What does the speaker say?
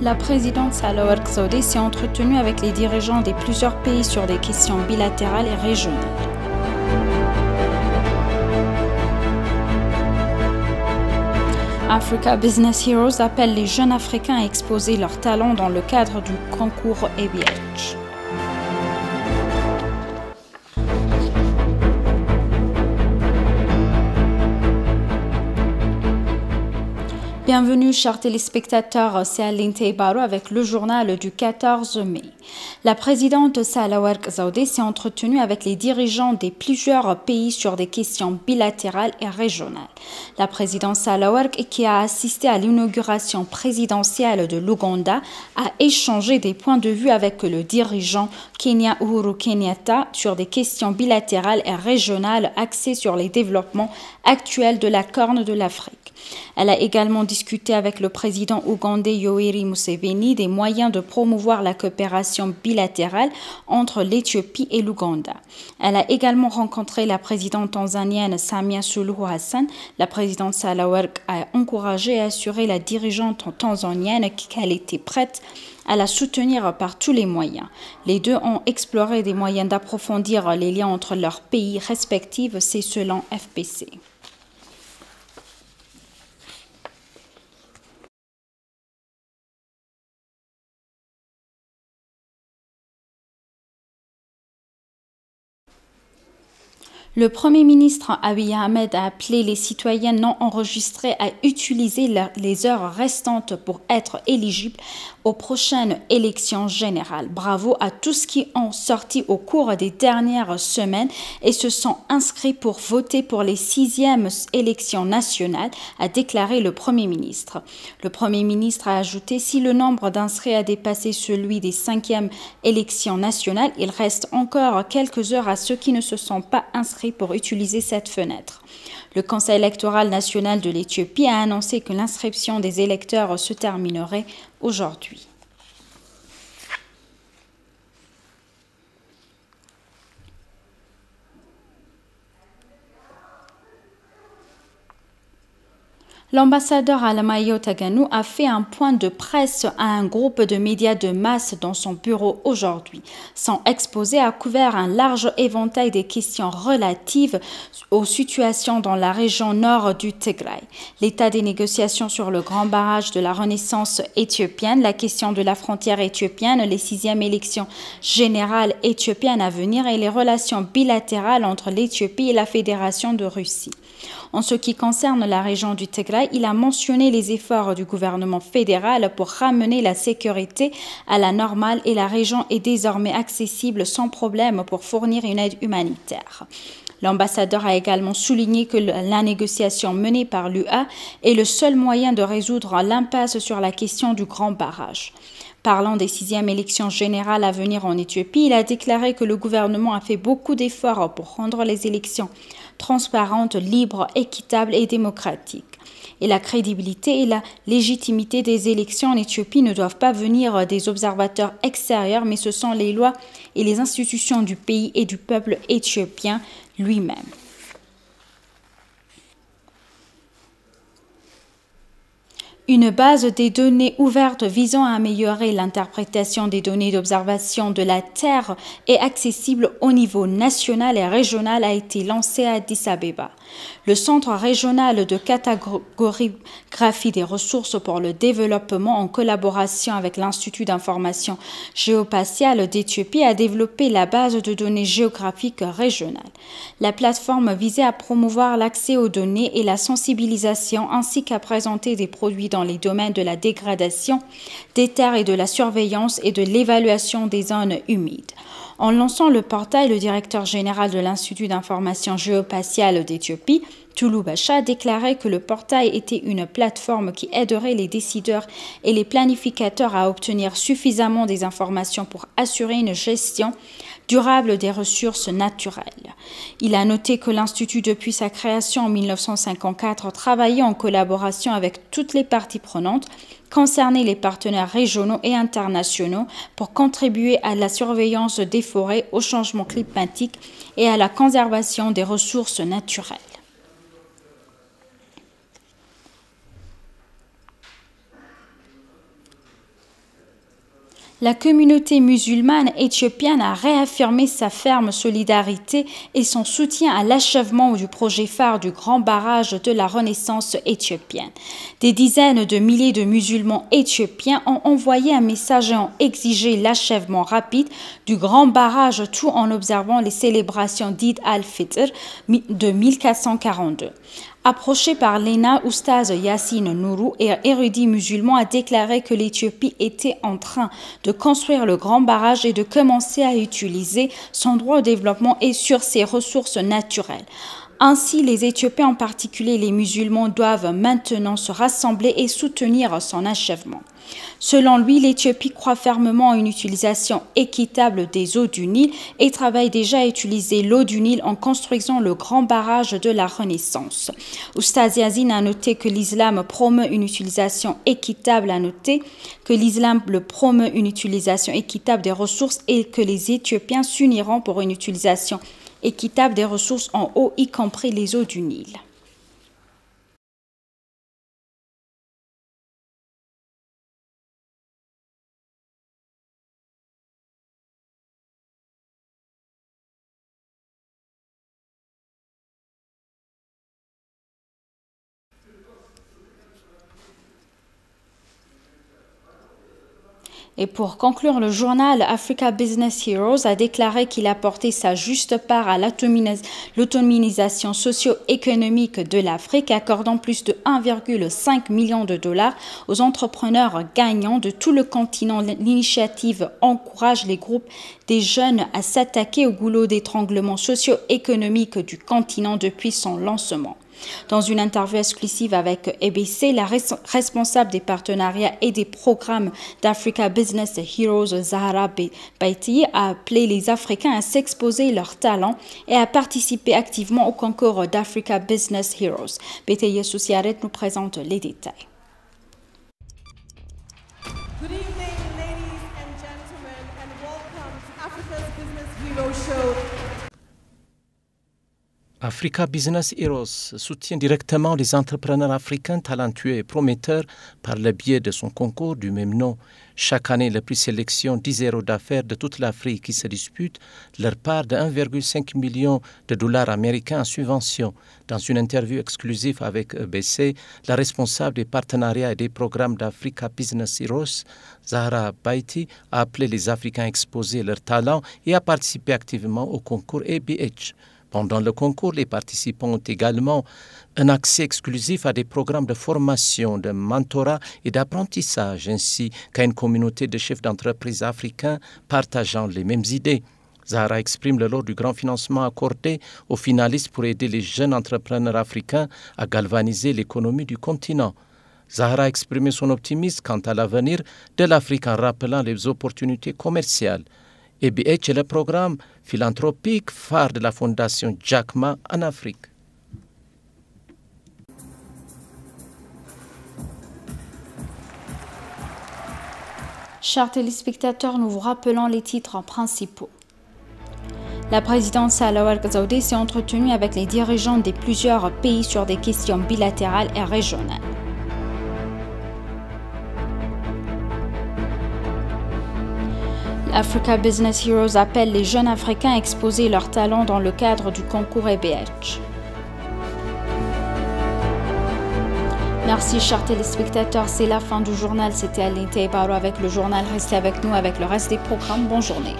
La présidente Sahle-Work Zewde s'est entretenue avec les dirigeants de plusieurs pays sur des questions bilatérales et régionales. Africa Business Heroes appelle les jeunes Africains à exposer leurs talents dans le cadre du concours ABH. Bienvenue, chers téléspectateurs, c'est Aline Teibaro avec le journal du 14 mai. La présidente Sahle-Work Zewde s'est entretenue avec les dirigeants de plusieurs pays sur des questions bilatérales et régionales. La présidente Sahle-Work, qui a assisté à l'inauguration présidentielle de l'Ouganda, a échangé des points de vue avec le dirigeant Kenya Uhuru Kenyatta sur des questions bilatérales et régionales axées sur les développements actuels de la Corne de l'Afrique. Elle a également discuté avec le président ougandais Yoweri Museveni des moyens de promouvoir la coopération bilatérale entre l'Éthiopie et l'Ouganda. Elle a également rencontré la présidente tanzanienne Samia Suluhu Hassan. La présidente Sahle-Work a encouragé et assuré la dirigeante tanzanienne qu'elle était prête à la soutenir par tous les moyens. Les deux ont exploré des moyens d'approfondir les liens entre leurs pays respectifs, c'est selon FPC. Le Premier ministre Abiy Ahmed a appelé les citoyens non enregistrés à utiliser les heures restantes pour être éligibles aux prochaines élections générales. Bravo à tous qui ont sorti au cours des dernières semaines et se sont inscrits pour voter pour les 6e élections nationales, a déclaré le Premier ministre. Le Premier ministre a ajouté: si le nombre d'inscrits a dépassé celui des 5e élections nationales, il reste encore quelques heures à ceux qui ne se sont pas inscrits pour utiliser cette fenêtre. Le Conseil électoral national de l'Éthiopie a annoncé que l'inscription des électeurs se terminerait aujourd'hui. L'ambassadeur Alamayo Taganou a fait un point de presse à un groupe de médias de masse dans son bureau aujourd'hui. Son exposé a couvert un large éventail des questions relatives aux situations dans la région nord du Tigray. L'état des négociations sur le grand barrage de la Renaissance éthiopienne, la question de la frontière éthiopienne, les 6e élections générales éthiopiennes à venir et les relations bilatérales entre l'Éthiopie et la Fédération de Russie. En ce qui concerne la région du Tigray, il a mentionné les efforts du gouvernement fédéral pour ramener la sécurité à la normale et la région est désormais accessible sans problème pour fournir une aide humanitaire. L'ambassadeur a également souligné que la négociation menée par l'UA est le seul moyen de résoudre l'impasse sur la question du grand barrage. Parlant des 6e élections générales à venir en Éthiopie, il a déclaré que le gouvernement a fait beaucoup d'efforts pour rendre les élections transparentes, libres, équitables et démocratiques. Et la crédibilité et la légitimité des élections en Éthiopie ne doivent pas venir des observateurs extérieurs, mais ce sont les lois et les institutions du pays et du peuple éthiopien lui-même. Une base des données ouvertes visant à améliorer l'interprétation des données d'observation de la Terre et accessible au niveau national et régional a été lancée à Addis Abeba. Le Centre régional de catégorie des ressources pour le développement, en collaboration avec l'Institut d'information géospatiale d'Éthiopie, a développé la base de données géographiques régionales. La plateforme visait à promouvoir l'accès aux données et la sensibilisation ainsi qu'à présenter des produits dans les domaines de la dégradation des terres et de la surveillance et de l'évaluation des zones humides. En lançant le portail, le directeur général de l'Institut d'information géospatiale d'Éthiopie, Tulu Basha, a déclaré que le portail était une plateforme qui aiderait les décideurs et les planificateurs à obtenir suffisamment des informations pour assurer une gestion durable des ressources naturelles. Il a noté que l'Institut, depuis sa création en 1954, travaillait en collaboration avec toutes les parties prenantes, concerner les partenaires régionaux et internationaux pour contribuer à la surveillance des forêts, au changement climatique et à la conservation des ressources naturelles. La communauté musulmane éthiopienne a réaffirmé sa ferme solidarité et son soutien à l'achèvement du projet phare du Grand Barrage de la Renaissance éthiopienne. Des dizaines de milliers de musulmans éthiopiens ont envoyé un message et ont exigé l'achèvement rapide du Grand Barrage, tout en observant les célébrations d'Eid al-Fitr de 1442. Approché par l'ENA, Oustaz Yassine Nourou, érudit musulman, a déclaré que l'Éthiopie était en train de construire le grand barrage et de commencer à utiliser son droit au développement et sur ses ressources naturelles. Ainsi, les Éthiopiens, en particulier les musulmans, doivent maintenant se rassembler et soutenir son achèvement. Selon lui, l'Éthiopie croit fermement à une utilisation équitable des eaux du Nil et travaille déjà à utiliser l'eau du Nil en construisant le grand barrage de la Renaissance. Oustaz Yassine a noté que l'islam promeut une utilisation équitable, des ressources et que les Éthiopiens s'uniront pour une utilisation équitable des ressources en eau, y compris les eaux du Nil. Et pour conclure, le journal Africa Business Heroes a déclaré qu'il a porté sa juste part à l'autonomisation socio-économique de l'Afrique, accordant plus de 1,5 million de dollars aux entrepreneurs gagnants de tout le continent. L'initiative encourage les groupes des jeunes à s'attaquer au goulot d'étranglement socio-économique du continent depuis son lancement. Dans une interview exclusive avec ABC, la responsable des partenariats et des programmes d'Africa Business Heroes, Zahra Baiti, a appelé les Africains à s'exposer leurs talents et à participer activement au concours d'Africa Business Heroes. Beteye Sousiaret nous présente les détails. Good evening, ladies and gentlemen, and welcome to Africa's Business Hero Show. Africa Business Heroes soutient directement les entrepreneurs africains talentueux et prometteurs par le biais de son concours du même nom. Chaque année, le prix sélection 10 héros d'affaires de toute l'Afrique qui se disputent leur part de 1,5 million de dollars américains en subvention. Dans une interview exclusive avec EBC, la responsable des partenariats et des programmes d'Africa Business Heroes, Zahra Baiti, a appelé les Africains à exposer leurs talents et à participer activement au concours ABH. Pendant le concours, les participants ont également un accès exclusif à des programmes de formation, de mentorat et d'apprentissage, ainsi qu'à une communauté de chefs d'entreprise africains partageant les mêmes idées. Zahra exprime le lot du grand financement accordé aux finalistes pour aider les jeunes entrepreneurs africains à galvaniser l'économie du continent. Zahra a exprimé son optimisme quant à l'avenir de l'Afrique en rappelant les opportunités commerciales. ABH est le programme philanthropique phare de la fondation Jack Ma en Afrique. Chers téléspectateurs, nous vous rappelons les titres principaux. La présidente Sahle-Work Zewde s'est entretenue avec les dirigeants de plusieurs pays sur des questions bilatérales et régionales. Africa Business Heroes appelle les jeunes Africains à exposer leurs talents dans le cadre du concours ABH. Merci chers téléspectateurs, c'est la fin du journal. C'était Aline Taibaro avec le journal. Restez avec nous avec le reste des programmes. Bonne journée.